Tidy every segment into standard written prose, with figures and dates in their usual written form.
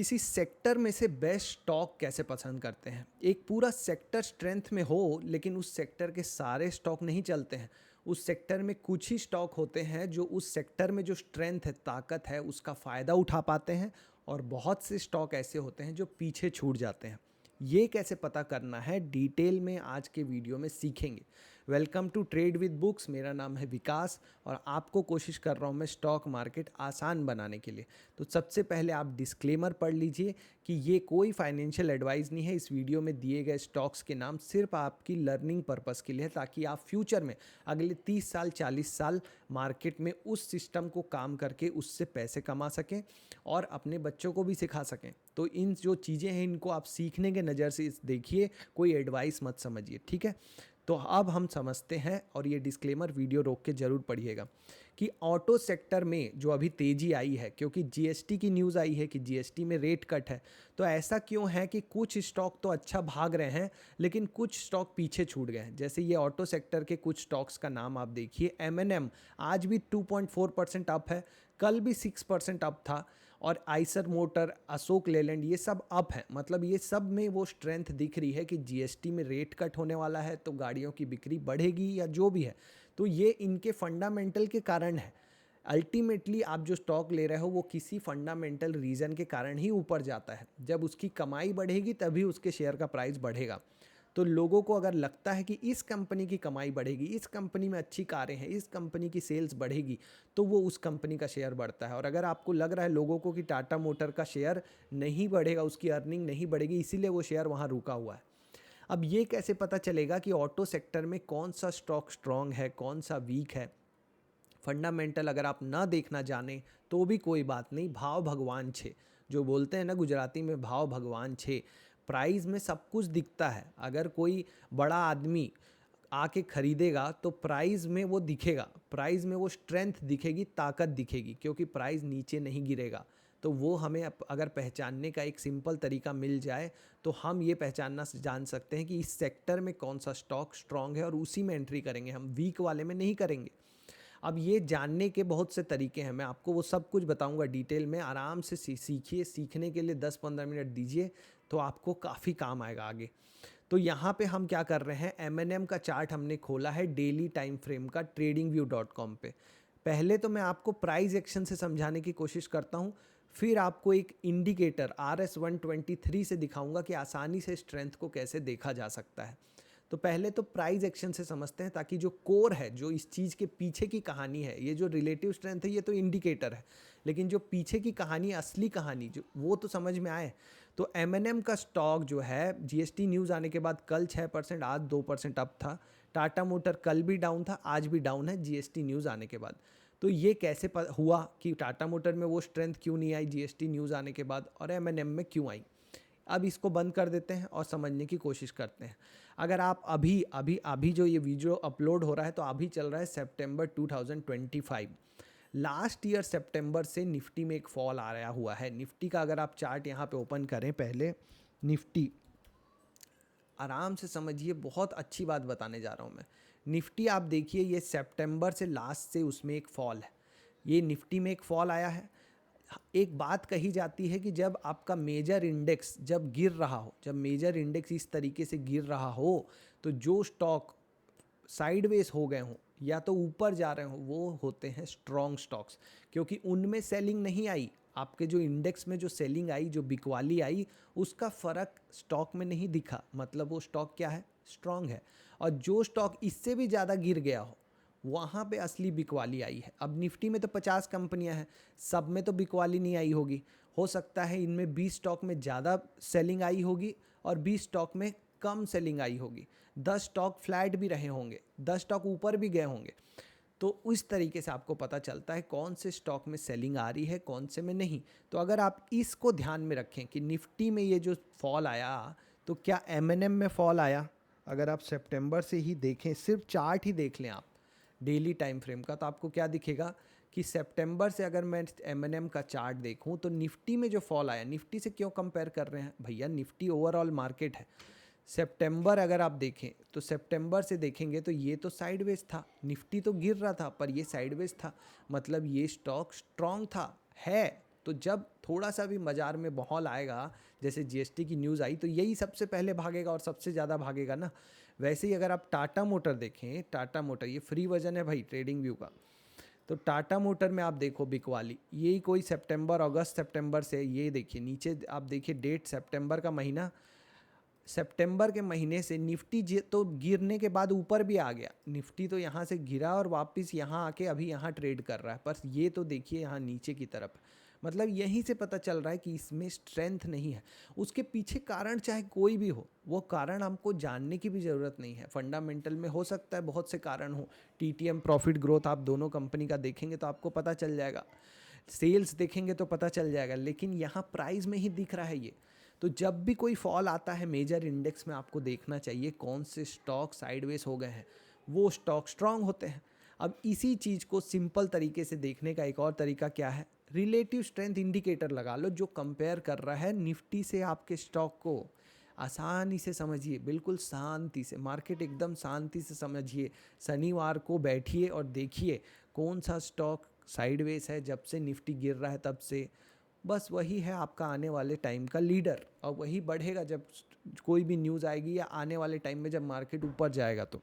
किसी सेक्टर में से बेस्ट स्टॉक कैसे पसंद करते हैं? एक पूरा सेक्टर स्ट्रेंथ में हो लेकिन उस सेक्टर के सारे स्टॉक नहीं चलते हैं। उस सेक्टर में कुछ ही स्टॉक होते हैं जो उस सेक्टर में जो स्ट्रेंथ है, ताकत है, उसका फ़ायदा उठा पाते हैं और बहुत से स्टॉक ऐसे होते हैं जो पीछे छूट जाते हैं। ये कैसे पता करना है, डिटेल में आज के वीडियो में सीखेंगे। Welcome to trade with books. मेरा नाम है विकास और आपको कोशिश कर रहा हूँ मैं स्टॉक मार्केट आसान बनाने के लिए। तो सबसे पहले आप डिस्क्लेमर पढ़ लीजिए कि ये कोई फाइनेंशियल एडवाइस नहीं है। इस वीडियो में दिए गए स्टॉक्स के नाम सिर्फ आपकी लर्निंग पर्पस के लिए है, ताकि आप फ्यूचर में अगले 30 साल 40 साल मार्केट में उस सिस्टम को काम करके उससे पैसे कमा सकें और अपने बच्चों को भी सिखा सकें। तो इन जो चीज़ें हैं इनको आप सीखने के नज़र से इस देखिए, कोई एडवाइस मत समझिए, ठीक है। तो अब हम समझते हैं और ये डिस्क्लेमर वीडियो रोक के ज़रूर पढ़िएगा कि ऑटो सेक्टर में जो अभी तेज़ी आई है, क्योंकि जीएसटी की न्यूज़ आई है कि जीएसटी में रेट कट है। तो ऐसा क्यों है कि कुछ स्टॉक तो अच्छा भाग रहे हैं लेकिन कुछ स्टॉक पीछे छूट गए हैं। जैसे ये ऑटो सेक्टर के कुछ स्टॉक्स का नाम आप देखिए। एमएनएम आज भी 2.4% अप है, कल भी 6% अप था। और आइसर मोटर, अशोक लेलैंड, ये सब अप है। मतलब ये सब में वो स्ट्रेंथ दिख रही है कि जीएसटी में रेट कट होने वाला है तो गाड़ियों की बिक्री बढ़ेगी या जो भी है। तो ये इनके फंडामेंटल के कारण है। अल्टीमेटली आप जो स्टॉक ले रहे हो वो किसी फंडामेंटल रीज़न के कारण ही ऊपर जाता है। जब उसकी कमाई बढ़ेगी तभी उसके शेयर का प्राइस बढ़ेगा। तो लोगों को अगर लगता है कि इस कंपनी की कमाई बढ़ेगी, इस कंपनी में अच्छी कारें हैं, इस कंपनी की सेल्स बढ़ेगी, तो वो उस कंपनी का शेयर बढ़ता है। और अगर आपको लग रहा है लोगों को कि टाटा मोटर का शेयर नहीं बढ़ेगा, उसकी अर्निंग नहीं बढ़ेगी, इसीलिए वो शेयर वहाँ रुका हुआ है। अब ये कैसे पता चलेगा कि ऑटो सेक्टर में कौन सा स्टॉक स्ट्रांग है, कौन सा वीक है? फंडामेंटल अगर आप ना देखना जाने तो भी कोई बात नहीं। भाव भगवान छे, जो बोलते हैं ना गुजराती में, भाव भगवान छे। प्राइस में सब कुछ दिखता है। अगर कोई बड़ा आदमी आके खरीदेगा तो प्राइस में वो दिखेगा, प्राइस में वो स्ट्रेंथ दिखेगी, ताकत दिखेगी, क्योंकि प्राइस नीचे नहीं गिरेगा। तो वो हमें अगर पहचानने का एक सिंपल तरीका मिल जाए तो हम ये पहचानना जान सकते हैं कि इस सेक्टर में कौन सा स्टॉक स्ट्रांग है और उसी में एंट्री करेंगे, हम वीक वाले में नहीं करेंगे। अब ये जानने के बहुत से तरीके हैं, मैं आपको वो सब कुछ बताऊंगा डिटेल में। आराम से सीखिए, सीखने के लिए 10-15 मिनट दीजिए तो आपको काफ़ी काम आएगा आगे। तो यहाँ पे हम क्या कर रहे हैं, एमएनएम का चार्ट हमने खोला है डेली टाइम फ्रेम का tradingview.com पे। पहले तो मैं आपको प्राइस एक्शन से समझाने की कोशिश करता हूँ, फिर आपको एक इंडिकेटर RS123 से दिखाऊंगा कि आसानी से स्ट्रेंथ को कैसे देखा जा सकता है। तो पहले तो प्राइस एक्शन से समझते हैं, ताकि जो कोर है, जो इस चीज़ के पीछे की कहानी है, ये जो रिलेटिव स्ट्रेंथ है ये तो इंडिकेटर है, लेकिन जो पीछे की कहानी, असली कहानी जो वो तो समझ में आए। तो एमएनएम का स्टॉक जो है, जीएसटी न्यूज़ आने के बाद कल 6%, आज 2% अप था। टाटा मोटर कल भी डाउन था, आज भी डाउन है जीएसटी न्यूज़ आने के बाद। तो ये कैसे हुआ कि टाटा मोटर में वो स्ट्रेंथ क्यों नहीं आई जीएसटी न्यूज़ आने के बाद, और एमएनएम में क्यों आई? अब इसको बंद कर देते हैं और समझने की कोशिश करते हैं। अगर आप अभी अभी अभी जो ये वीडियो अपलोड हो रहा है तो अभी चल रहा है सितंबर 2025। लास्ट ईयर सितंबर से निफ्टी में एक फॉल आ रहा हुआ है। निफ्टी का अगर आप चार्ट यहाँ पे ओपन करें, पहले निफ्टी आराम से समझिए, बहुत अच्छी बात बताने जा रहा हूँ मैं। निफ्टी आप देखिए, ये सितंबर से लास्ट से उसमें एक फॉल है, ये निफ्टी में एक फॉल आया है। एक बात कही जाती है कि जब आपका मेजर इंडेक्स जब गिर रहा हो, जब मेजर इंडेक्स इस तरीके से गिर रहा हो, तो जो स्टॉक साइडवेज हो गए हों या तो ऊपर जा रहे हों वो होते हैं स्ट्रॉन्ग स्टॉक्स, क्योंकि उनमें सेलिंग नहीं आई। आपके जो इंडेक्स में जो सेलिंग आई, जो बिकवाली आई, उसका फ़र्क स्टॉक में नहीं दिखा, मतलब वो स्टॉक क्या है, स्ट्रॉन्ग है। और जो स्टॉक इससे भी ज़्यादा गिर गया हो वहाँ पे असली बिकवाली आई है। अब निफ्टी में तो 50 कंपनियां हैं, सब में तो बिकवाली नहीं आई होगी। हो सकता है इनमें 20 स्टॉक में ज़्यादा सेलिंग आई होगी और 20 स्टॉक में कम सेलिंग आई होगी। 10 स्टॉक फ्लैट भी रहे होंगे, 10 स्टॉक ऊपर भी गए होंगे। तो उस तरीके से आपको पता चलता है कौन से स्टॉक में सेलिंग आ रही है, कौन से में नहीं। तो अगर आप इसको ध्यान में रखें कि निफ्टी में ये जो फॉल आया, तो क्या एमएनएम में फॉल आया? अगर आप सितंबर से ही देखें, सिर्फ चार्ट ही देख लें आप डेली टाइम फ्रेम का, तो आपको क्या दिखेगा कि सितंबर से अगर मैं एमएनएम का चार्ट देखूं तो निफ्टी में जो फॉल आया, निफ्टी से क्यों कंपेयर कर रहे हैं भैया, निफ्टी ओवरऑल मार्केट है। सितंबर अगर आप देखें तो सितंबर से देखेंगे तो ये तो साइडवेज था, निफ्टी तो गिर रहा था पर ये साइडवेज था, मतलब ये स्टॉक स्ट्रांग था, है तो जब थोड़ा सा भी बाजार में माहौल आएगा, जैसे जीएसटी की न्यूज़ आई, तो यही सबसे पहले भागेगा और सबसे ज़्यादा भागेगा ना। वैसे ही अगर आप टाटा मोटर देखें, टाटा मोटर ये फ्री वर्जन है भाई ट्रेडिंग व्यू का, तो टाटा मोटर में आप देखो बिकवाली, यही कोई सितंबर अगस्त सितंबर से, ये देखिए नीचे आप देखिए डेट सितंबर का महीना, सितंबर के महीने से निफ्टी तो गिरने के बाद ऊपर भी आ गया, निफ्टी तो यहाँ से गिरा और वापस यहाँ आके अभी यहाँ ट्रेड कर रहा है, पर ये तो देखिए यहाँ नीचे की तरफ। मतलब यहीं से पता चल रहा है कि इसमें स्ट्रेंथ नहीं है। उसके पीछे कारण चाहे कोई भी हो, वो कारण हमको जानने की भी ज़रूरत नहीं है। फंडामेंटल में हो सकता है बहुत से कारण हो, टीटीएम प्रॉफिट ग्रोथ आप दोनों कंपनी का देखेंगे तो आपको पता चल जाएगा, सेल्स देखेंगे तो पता चल जाएगा, लेकिन यहाँ प्राइस में ही दिख रहा है ये। तो जब भी कोई फॉल आता है मेजर इंडेक्स में, आपको देखना चाहिए कौन से स्टॉक साइडवेज हो गए हैं, वो स्टॉक स्ट्रांग होते हैं। अब इसी चीज़ को सिंपल तरीके से देखने का एक और तरीका क्या है, रिलेटिव स्ट्रेंथ इंडिकेटर लगा लो जो कंपेयर कर रहा है निफ्टी से आपके स्टॉक को। आसानी से समझिए, बिल्कुल शांति से, मार्केट एकदम शांति से समझिए। शनिवार को बैठिए और देखिए कौन सा स्टॉक साइडवेज है जब से निफ्टी गिर रहा है तब से, बस वही है आपका आने वाले टाइम का लीडर, और वही बढ़ेगा जब कोई भी न्यूज़ आएगी या आने वाले टाइम में जब मार्केट ऊपर जाएगा तो।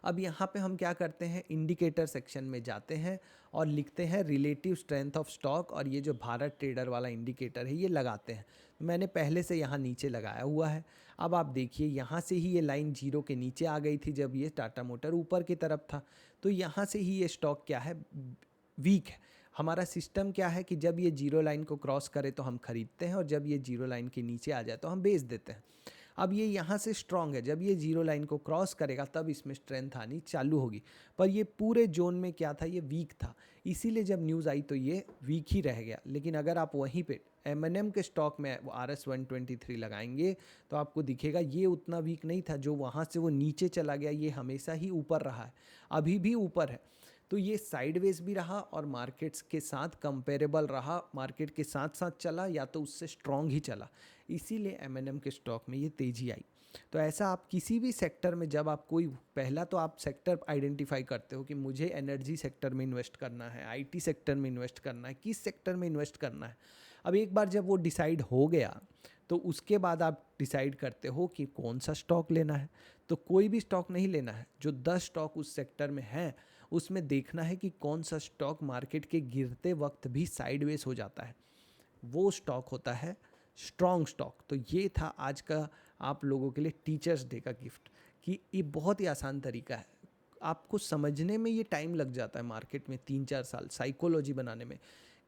अब यहाँ पे हम क्या करते हैं, इंडिकेटर सेक्शन में जाते हैं और लिखते हैं रिलेटिव स्ट्रेंथ ऑफ स्टॉक, और ये जो भारत ट्रेडर वाला इंडिकेटर है ये लगाते हैं। मैंने पहले से यहाँ नीचे लगाया हुआ है। अब आप देखिए यहाँ से ही ये लाइन जीरो के नीचे आ गई थी जब ये टाटा मोटर ऊपर की तरफ था, तो यहाँ से ही ये स्टॉक क्या है, वीक है। हमारा सिस्टम क्या है कि जब ये जीरो लाइन को क्रॉस करे तो हम खरीदते हैं, और जब ये जीरो लाइन के नीचे आ जाए तो हम बेच देते हैं। अब ये यहाँ से स्ट्रांग है, जब ये जीरो लाइन को क्रॉस करेगा तब इसमें स्ट्रेंथ आनी चालू होगी, पर ये पूरे जोन में क्या था, ये वीक था, इसीलिए जब न्यूज़ आई तो ये वीक ही रह गया। लेकिन अगर आप वहीं पे M&M के स्टॉक में RS-123 लगाएंगे तो आपको दिखेगा ये उतना वीक नहीं था, जो वहाँ से वो नीचे चला गया ये हमेशा ही ऊपर रहा है, अभी भी ऊपर है। तो ये साइडवेज भी रहा और मार्केट्स के साथ कंपेरेबल रहा, मार्केट के साथ साथ चला या तो उससे स्ट्रॉन्ग ही चला, इसीलिए M&M के स्टॉक में ये तेज़ी आई। तो ऐसा आप किसी भी सेक्टर में जब आप कोई, पहला तो आप सेक्टर आइडेंटिफाई करते हो कि मुझे एनर्जी सेक्टर में इन्वेस्ट करना है, आईटी सेक्टर में इन्वेस्ट करना है, किस सेक्टर में इन्वेस्ट करना है। अब एक बार जब वो डिसाइड हो गया तो उसके बाद आप डिसाइड करते हो कि कौन सा स्टॉक लेना है। तो कोई भी स्टॉक नहीं लेना है, जो 10 स्टॉक उस सेक्टर में हैं उसमें देखना है कि कौन सा स्टॉक मार्केट के गिरते वक्त भी साइडवेज हो जाता है, वो स्टॉक होता है स्ट्रॉन्ग स्टॉक। तो ये था आज का आप लोगों के लिए टीचर्स डे का गिफ्ट, कि ये बहुत ही आसान तरीका है, आपको समझने में ये टाइम लग जाता है मार्केट में 3-4 साल साइकोलॉजी बनाने में,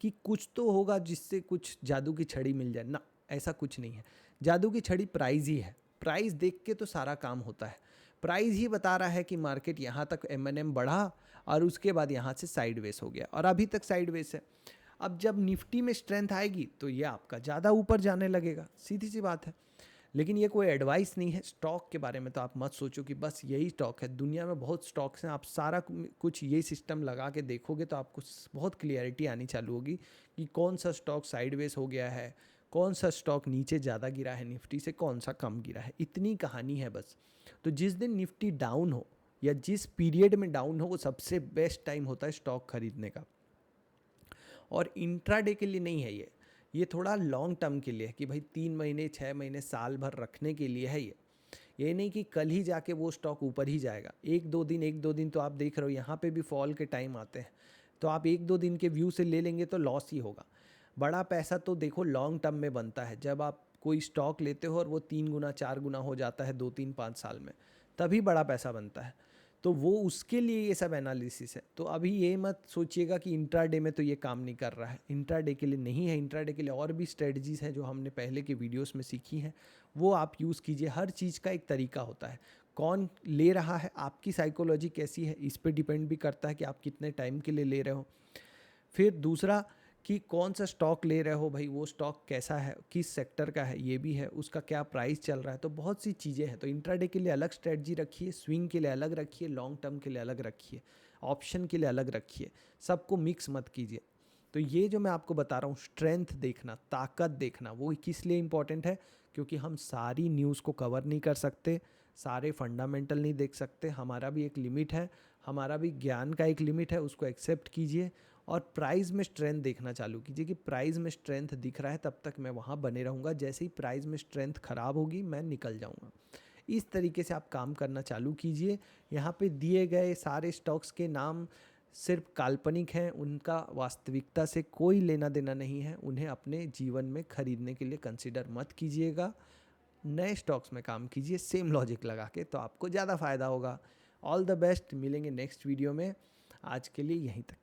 कि कुछ तो होगा जिससे कुछ जादू की छड़ी मिल जाए ना, ऐसा कुछ नहीं है। जादू की छड़ी प्राइस ही है, प्राइस देख के तो सारा काम होता है। प्राइस ही बता रहा है कि मार्केट यहाँ तक M&M बढ़ा और उसके बाद यहाँ से साइडवेज हो गया और अभी तक साइडवेज है। अब जब निफ्टी में स्ट्रेंथ आएगी तो ये आपका ज़्यादा ऊपर जाने लगेगा, सीधी सी बात है। लेकिन ये कोई एडवाइस नहीं है स्टॉक के बारे में, तो आप मत सोचो कि बस यही स्टॉक है, दुनिया में बहुत स्टॉक्स हैं, आप सारा कुछ ये सिस्टम लगा के देखोगे तो आपको बहुत क्लियरिटी आनी चालू होगी कि कौन सा स्टॉक साइडवेज हो गया है, कौन सा स्टॉक नीचे ज़्यादा गिरा है निफ्टी से, कौन सा कम गिरा है, इतनी कहानी है बस। तो जिस दिन निफ्टी डाउन हो या जिस पीरियड में डाउन हो वो सबसे बेस्ट टाइम होता है स्टॉक खरीदने का, और इंट्राडे के लिए नहीं है ये थोड़ा लॉन्ग टर्म के लिए है कि भाई 3 महीने 6 महीने साल भर रखने के लिए है ये नहीं कि कल ही जाके वो स्टॉक ऊपर ही जाएगा। एक दो दिन तो आप देख रहे हो यहाँ पे भी फॉल के टाइम आते हैं, तो आप 1-2 दिन के व्यू से ले लेंगे तो लॉस ही होगा। बड़ा पैसा तो देखो लॉन्ग टर्म में बनता है, जब आप कोई स्टॉक लेते हो और वो 3 गुना 4 गुना हो जाता है 2-3-5 साल में, तभी बड़ा पैसा बनता है। तो वो उसके लिए ये सब एनालिसिस है। तो अभी ये मत सोचिएगा कि इंट्राडे में तो ये काम नहीं कर रहा है, इंट्राडे के लिए नहीं है। इंट्राडे के लिए और भी स्ट्रेटजीज़ हैं जो हमने पहले के वीडियोस में सीखी हैं, वो आप यूज़ कीजिए। हर चीज़ का एक तरीका होता है, कौन ले रहा है, आपकी साइकोलॉजी कैसी है, इस पे डिपेंड भी करता है कि आप कितने टाइम के लिए ले रहे हो। फिर दूसरा कि कौन सा स्टॉक ले रहे हो भाई, वो स्टॉक कैसा है, किस सेक्टर का है, ये भी है, उसका क्या प्राइस चल रहा है। तो बहुत सी चीज़ें हैं। तो इंट्राडे के लिए अलग स्ट्रेटजी रखिए, स्विंग के लिए अलग रखिए, लॉन्ग टर्म के लिए अलग रखिए, ऑप्शन के लिए अलग रखिए, सबको मिक्स मत कीजिए। तो ये जो मैं आपको बता रहा हूँ, स्ट्रेंथ देखना, ताकत देखना, वो किस लिए इंपॉर्टेंट है, क्योंकि हम सारी न्यूज़ को कवर नहीं कर सकते, सारे फंडामेंटल नहीं देख सकते, हमारा भी एक लिमिट है, हमारा भी ज्ञान का एक लिमिट है, उसको एक्सेप्ट कीजिए और प्राइस में स्ट्रेंथ देखना चालू कीजिए कि प्राइस में स्ट्रेंथ दिख रहा है तब तक मैं वहाँ बने रहूँगा, जैसे ही प्राइस में स्ट्रेंथ ख़राब होगी मैं निकल जाऊँगा। इस तरीके से आप काम करना चालू कीजिए। यहाँ पे दिए गए सारे स्टॉक्स के नाम सिर्फ काल्पनिक हैं, उनका वास्तविकता से कोई लेना देना नहीं है, उन्हें अपने जीवन में खरीदने के लिए कंसिडर मत कीजिएगा। नए स्टॉक्स में काम कीजिए सेम लॉजिक लगा के, तो आपको ज़्यादा फ़ायदा होगा। ऑल द बेस्ट, मिलेंगे नेक्स्ट वीडियो में। आज के लिए यहीं तक।